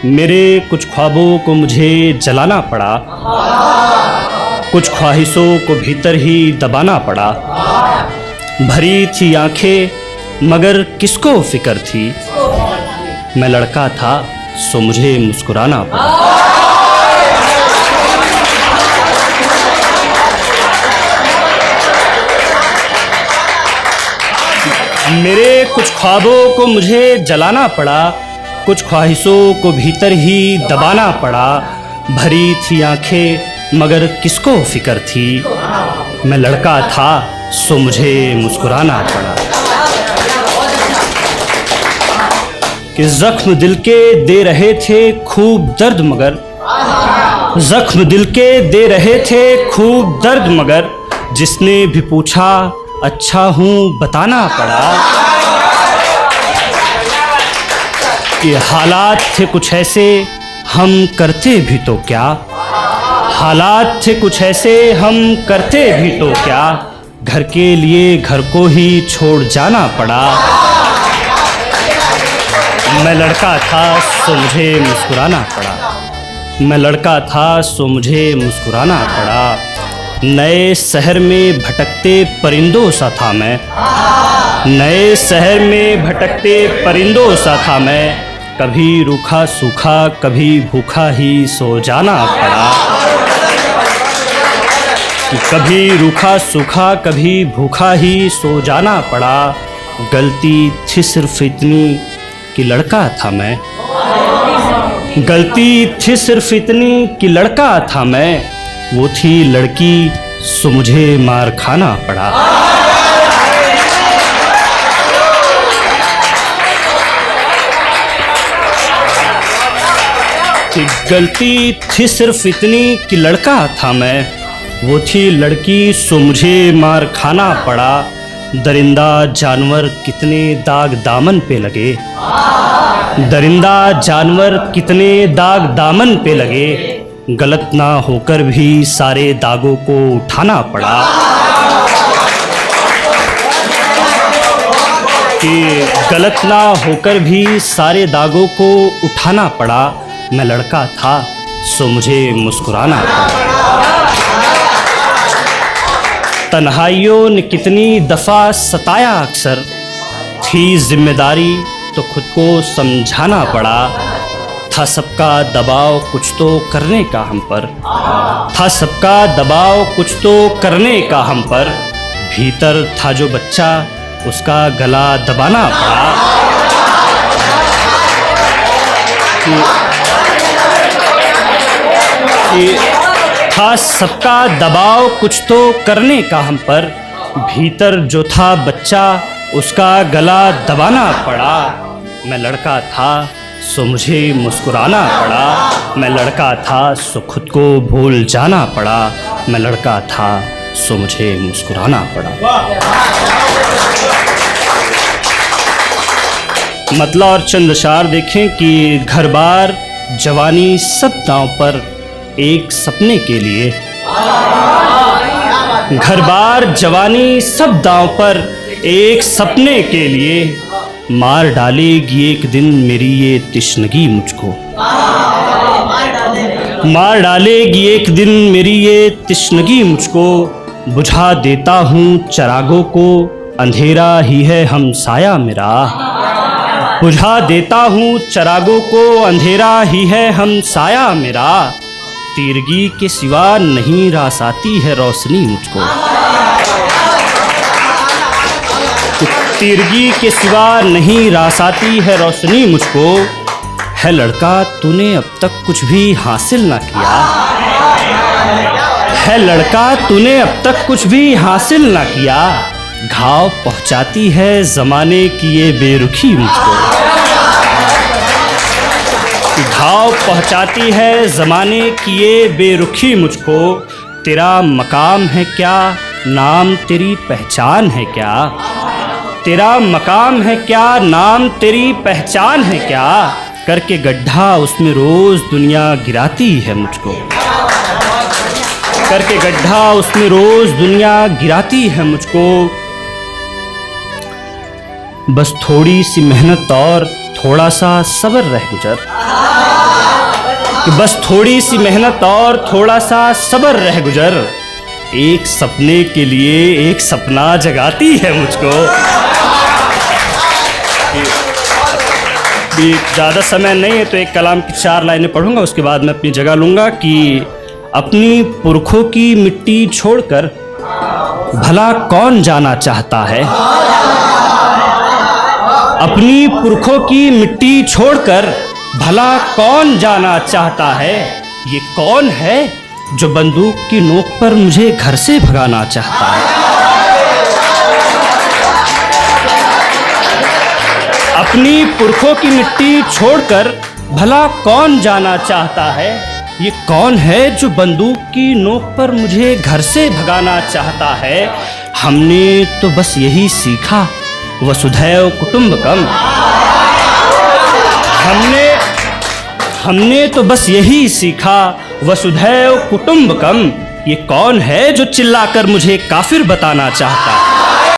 मेरे कुछ ख्वाबों को मुझे जलाना पड़ा, कुछ ख्वाहिशों को भीतर ही दबाना पड़ा। भरी थी आंखें मगर किसको फिक्र थी, मैं लड़का था सो मुझे मुस्कुराना पड़ा। मेरे कुछ ख्वाबों को मुझे जलाना पड़ा, कुछ ख्वाहिशों को भीतर ही दबाना पड़ा। भरी थी आंखें मगर किसको फिक्र थी, मैं लड़का था सो मुझे मुस्कुराना पड़ा। कि जख्म दिल के दे रहे थे खूब दर्द मगर, जख्म दिल के दे रहे थे खूब दर्द मगर, जिसने भी पूछा अच्छा हूँ बताना पड़ा। कि हालात थे कुछ ऐसे हम करते भी तो क्या, हालात थे कुछ ऐसे हम करते भी तो क्या, घर के लिए घर को ही छोड़ जाना पड़ा। मैं लड़का था सो मुझे मुस्कुराना पड़ा, मैं लड़का था सो मुझे मुस्कुराना पड़ा। नए शहर में भटकते परिंदों सा था मैं, नए शहर में भटकते परिंदों सा था मैं, कभी रूखा सूखा कभी भूखा ही सो जाना पड़ा। कभी रूखा सूखा कभी भूखा ही सो जाना पड़ा। गलती थी सिर्फ इतनी कि लड़का था मैं, गलती थी सिर्फ इतनी कि लड़का था मैं, वो थी लड़की सो मुझे मार खाना पड़ा। कि गलती थी सिर्फ इतनी कि लड़का था मैं, वो थी लड़की सो मुझे मार खाना पड़ा। दरिंदा जानवर कितने दाग दामन पे लगे, दरिंदा जानवर कितने दाग दामन पे लगे, गलत ना होकर भी सारे दागों को उठाना पड़ा। कि गलत ना होकर भी सारे दागों को उठाना पड़ा। मैं लड़का था सो मुझे मुस्कुराना पड़ा। तन्हाइयों ने कितनी दफ़ा सताया अक्सर, थी जिम्मेदारी तो खुद को समझाना पड़ा। था सबका दबाव कुछ तो करने का हम पर, था सबका दबाव कुछ तो करने का हम पर, भीतर था जो बच्चा उसका गला दबाना पड़ा। कि था सबका दबाव कुछ तो करने का हम पर, भीतर जो था बच्चा उसका गला दबाना पड़ा। मैं लड़का था सो मुझे मुस्कुराना पड़ा, मैं लड़का था सो खुद को भूल जाना पड़ा, मैं लड़का था सो मुझे मुस्कुराना पड़ा। मतला और चंद अशार देखें कि घर बार जवानी सब दांव पर एक सपने के लिए, घर बार जवानी सब दांव पर एक सपने के लिए, मार डालेगी एक दिन मेरी ये तिश्नगी मुझको, मार डालेगी एक दिन मेरी ये तिश्नगी मुझको, बुझा देता हूँ चरागों को अंधेरा ही है हमसाया मेरा, बुझा देता हूँ चरागों को अंधेरा ही है हमसाया मेरा, तीरगी के सिवा नहीं रास आती है रोशनी मुझको, तीरगी के सिवा नहीं रास आती है रोशनी मुझको। है लड़का तूने अब तक कुछ भी हासिल ना किया, है लड़का तूने अब तक कुछ भी हासिल ना किया, घाव पहुंचाती है जमाने की ये बेरुखी मुझको, घाव पहुंचाती है जमाने की ये बेरुखी मुझको। तेरा मकाम है क्या, नाम तेरी पहचान है क्या, तेरा मकाम है क्या, नाम तेरी पहचान है क्या, करके गड्ढा उसमें रोज दुनिया गिराती है मुझको, करके गड्ढा उसमें रोज दुनिया गिराती है मुझको। बस थोड़ी सी मेहनत और थोड़ा सा सब्र रह गुजर, कि बस थोड़ी सी मेहनत और थोड़ा सा सब्र रह गुजर, एक सपने के लिए एक सपना जगाती है मुझको। भी ज़्यादा समय नहीं है तो एक कलाम की 4 लाइनें पढ़ूंगा, उसके बाद मैं अपनी जगह लूँगा। कि अपनी पुरखों की मिट्टी छोड़कर भला कौन जाना चाहता है, अपनी पुरखों की मिट्टी छोड़कर भला कौन जाना चाहता है, ये कौन है जो बंदूक की नोक पर मुझे घर से भगाना चाहता है। अपनी पुरखों की मिट्टी छोड़कर भला कौन जाना चाहता है, ये कौन है जो बंदूक की नोक पर मुझे घर से भगाना चाहता है। हमने तो बस यही सीखा वसुधैव कुटुंबकम, हमने तो बस यही सीखा वसुधैव कुटुंबकम, ये कौन है जो चिल्लाकर मुझे काफिर बताना चाहता है।